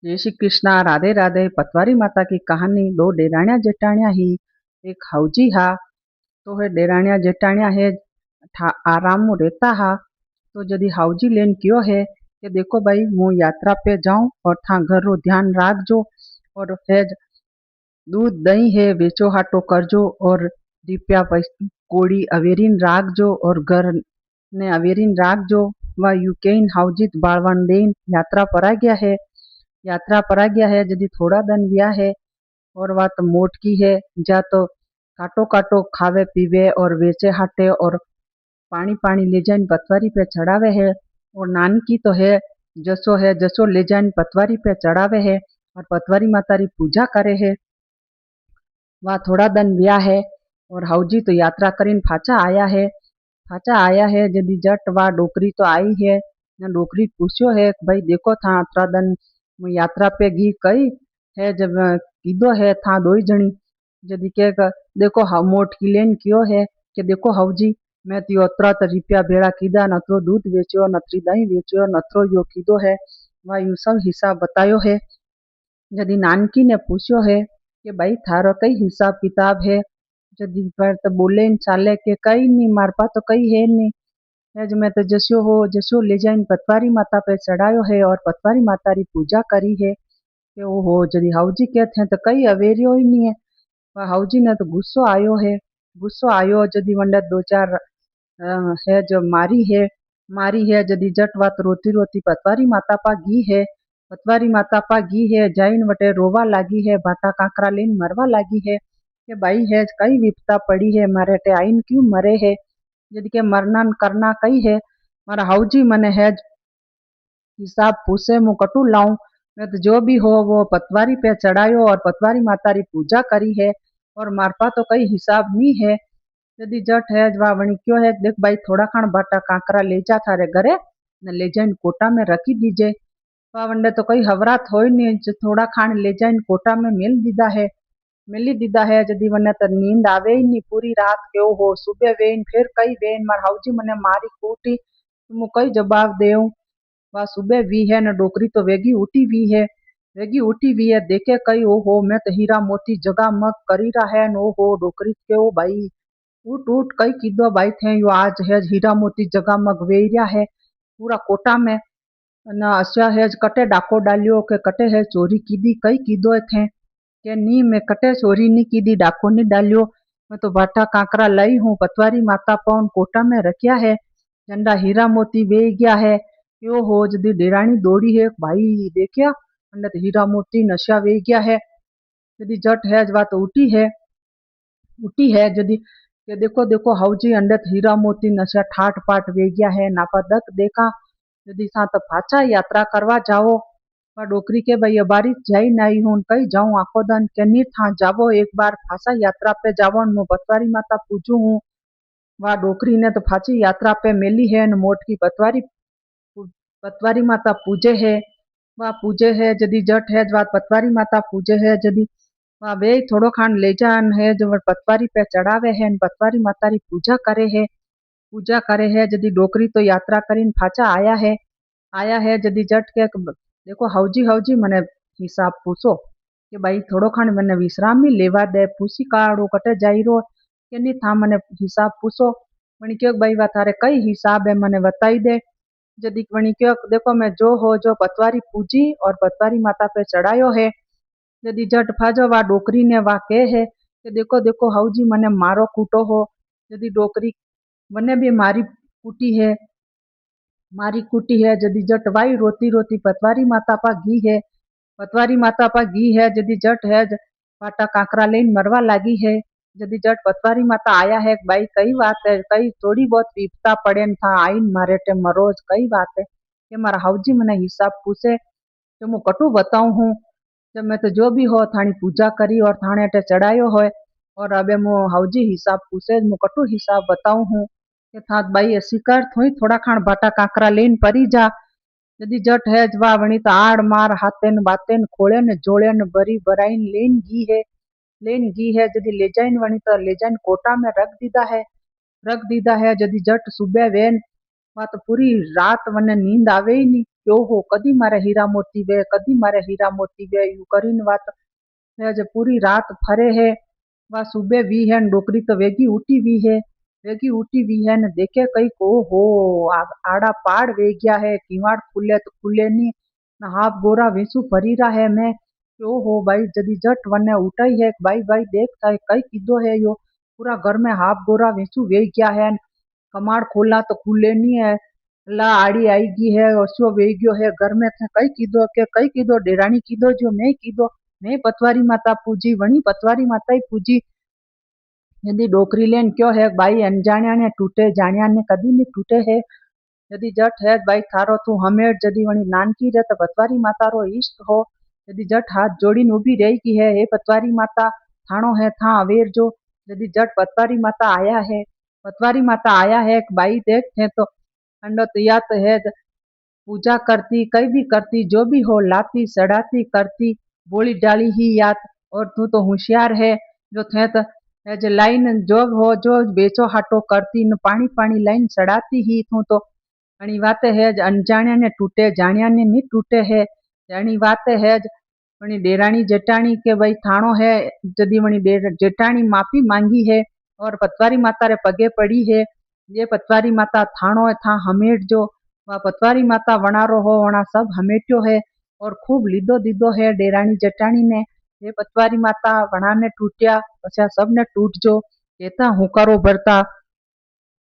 जय श्री कृष्णा। राधे राधे। पतवारी माता की कहानी। दो डेराणिया जेठाणिया ही। एक हाउजी हा। तो है डेराणिया जेठाणिया है आराम में रहता हा। तो जदी हाउजी लेन क्यों है कि देखो भाई मैं यात्रा पे जाऊं और था घर रो ध्यान राखजो और है दूध दही है बेचो हाटो करजो और दीप्या कोड़ी अवेरीन राखजो और घर ने अवेरीन राखजो। वह यूकेन हाउजित बाळवान लेन यात्रा पर आ गया है। यात्रा पर आ गया है जदी थोड़ा दिन गया है और वह तो मोटकी है जा तो काटो काटो खावे पीवे और वेचे हाटे और पानी पानी ले जाइन पतवारी पे चढ़ावे है। और नानकी तो है जसो ले जाइन पतवारी पे चढ़ावे है और पतवारी माता री पूजा करे है। वह थोड़ा दिन व्या है और हाउजी तो यात्रा करीन फाचा आया है जदी जट वा डोकरी तो आई है न डोकरी पूछ्यो है भाई देखो था थोड़ा दिन मैं यात्रा पे गी कई है जब कीधो है था दो ही जनी जदी के देखो मोट की लेन क्यों है कि देखो हाउजी मैं तो अतरा रुपया भेड़ा कीधा नतरो दूध वेच्यो नतरी दही वेच्यो नतरो यो कीधो है। वह यूं सब हिसाब बतायो है। जदी नानकी ने पूछ्यो है कि भाई थारो कई हिसाब किताब है जदी पर तो बोले न चाले के कई नहीं मार पा तो कई है नहीं है मैं तो जस्यो ले जाइन पतवारी माता पे चढ़ायो है और पतवारी माता री पूजा करी है कि ओहो जदी हाउजी कहते हैं तो कई अवेरियो ही नहीं है। पर हाउजी ने तो गुस्सो आयो जदी वंडे दो चार है जो मारी है जदी जट वात रोती रोती पतवारी माता पा घी है। पतवारी माता पा घी है जाइन वटे रोवा लागी है भाटा काकरा लेन मरवा लागी है कि भाई है कई विपता पड़ी है मारे टे आइन क्यों मरे है जद के मरना करना कई है। मारा हाउजी मने है हिसाब पूछे मु कटू लाऊं मैं तो जो भी हो वो पतवारी पे चढ़ायो और पतवारी माता री पूजा करी है और मारपा तो कई हिसाब नहीं है। यदि जट है जवा वणी क्यों है देख भाई थोड़ा खान बाटा काकरा ले जा थारे घरे न ले जाइन कोटा में रखी दीजे। वा वंडे तो कई हवरात हो नहीं जो थोड़ा खान ले जाइन कोटा में मिली दीदा है जदी वने तो नींद आवे ही नहीं पूरी रात के हो सुबह वेन फिर कई वेन मार हाउजी मने मारी कूटी मु कई जवाब देऊं। वह सुबह भी है न डोकरी तो वेगी उठी भी है देखे कई ओहो मैं तो हीरा मोती जगा मग करी रहा है न ओहो डोकरी के ओ भाई उठ उठ कई कीधो भाई थे यो आज है हीरा मोती जगा मग वेरिया है पूरा कोटा में न अस्या है कटे डाको डालियो के कटे है चोरी कीधी कई कीधो थे के नी मैं कटे चोरी नी कीधी डाको नी डालियो मैं तो भाटा काकरा लाई हूँ पतवारी माता पौन कोटा में रखिया है झंडा हीरा मोती वे गया है यो हो जदी डेराणी दौड़ी है भाई देखिया अंडत हीरा मोती नशा वे गया है जदी जट है जवा तो उठी है जदी के देखो देखो हाउजी अंडत हीरा मोती नशा ठाट पाट वे गया है नापा दक देखा जदी सा तो पाछा यात्रा करवा जाओ। पर डोकरी के भाई अबारी जाई नाई हूं कई जाऊं आखो दन के नी था जावो एक बार फासा यात्रा पे जावो मु पतवारी माता पूजू हूं। वह डोकरी ने तो फाची यात्रा पे मेली है न मोट की पतवारी माता पूजे है। वह पूजे है जदी जट है जवा पतवारी माता पूजे है जदी वह वे थोड़ो खान ले जान है जो पतवारी पे चढ़ावे है पतवारी माता री पूजा करे है जदी डोकरी तो यात्रा करीन फाचा आया है जदी जट के देखो हाउजी हाउजी मने हिसाब पूछो कि भाई थोड़ो खान मने विश्राम ही लेवा दे पूसी काड़ो कटे जाई रो के नी था मने हिसाब पूछो वणी क्यों भाई वा थारे कई हिसाब है मने बताई दे जदी वणी क्यों देखो मैं जो हो जो पतवारी पूजी और पतवारी माता पे चढ़ायो है जदी जट फाजो वा डोकरी ने वा के है कि देखो देखो हाउजी मने मारो कूटो हो जदी डोकरी मने भी मारी कुटी है जदी जट वाई रोती रोती पतवारी माता पा घी है पतवारी माता पा घी है जदी जट है पाटा काकरा लेन मरवा लागी है जदी जट पतवारी माता आया है भाई कई बात है कई थोड़ी बहुत विपता पड़े था आइन मारे टे मरोज कई बात है कि मारा हाउजी मने हिसाब पूछे तो मु कटू बताऊं हूँ जब मैं तो जो भी हो थानी पूजा करी और थाने टे चढ़ायो हो और अबे मु हाउजी हिसाब पूछे मु कटू हिसाब बताऊं हूँ के था भाई ऐसी कर थोड़ी थोड़ा खान बाटा काकरा लेन परी जा जदी जट है जवा वणी तो आड़ मार हाथेन बातेन खोले न जोड़े न बरी बराइन लेन गी है जदी ले जाइन वणी तो ले जाइन कोटा में रख दीदा है जदी जट सुबह वेन वा तो पूरी रात वने नींद आवे ही नहीं क्यों हो कदी मारे हीरा मोती वे कदी मारे हीरा मोती वे यू करीने वात है जे पूरी रात फरे है। वा सुबह वी है न डोकरी तो वेगी उठी वी है न देखे कई को हो आड़ा पाड़ वे गया है किवाड़ खुले तो खुले नी न हाफ गोरा वेसू भरी रहा है मैं क्यों हो भाई जदी जट वने उठाई है भाई भाई देख था कई किदो है यो पूरा घर में हाफ गोरा वेसू वे गया है कमाड़ खोला तो खुले नी है ला आड़ी आई गई है ओसो वे गयो है घर में थे कई कीधो डेराणी कीधो जो मैं कीधो मैं पतवारी माता पूजी वणी पतवारी माता ही पूजी यदि डोकरी लेन क्यों है भाई अनजाण्या ने टूटे जाण्या ने कदी नहीं टूटे है यदि जट है भाई थारो तू हमें जदी वणी नानकी रे तो पतवारी माता रो इष्ट हो यदि जट हाथ जोड़ीने उभी रही की है हे पतवारी माता थाणो है था अवेर जो यदि जट पतवारी माता आया है भाई देख थे तो अंडो तो या तो है पूजा करती कई भी करती जो भी हो लाती सड़ाती करती बोली डाली ही याद और तू तो होशियार है जो थे तो है जो लाइन जो हो जो बेचो हाटो करती न पानी पानी लाइन सड़ाती ही तू तो घणी वाते है अनजाण्या ने टूटे जाण्या ने नहीं टूटे है घणी वाते है वणी डेराणी जेठाणी के भाई थाणो है जदी वणी जेठाणी माफी मांगी है और पतवारी माता रे पगे पड़ी है ये पतवारी माता थाणो है था हमेट जो वा पतवारी माता वणारो हो वणा सब हमेट्यो है और खूब लीधो दीधो है डेराणी जेठाणी ने ये पतवारी माता वणा ने टूटिया पछा सब ने टूट जो कहता हुकारो भरता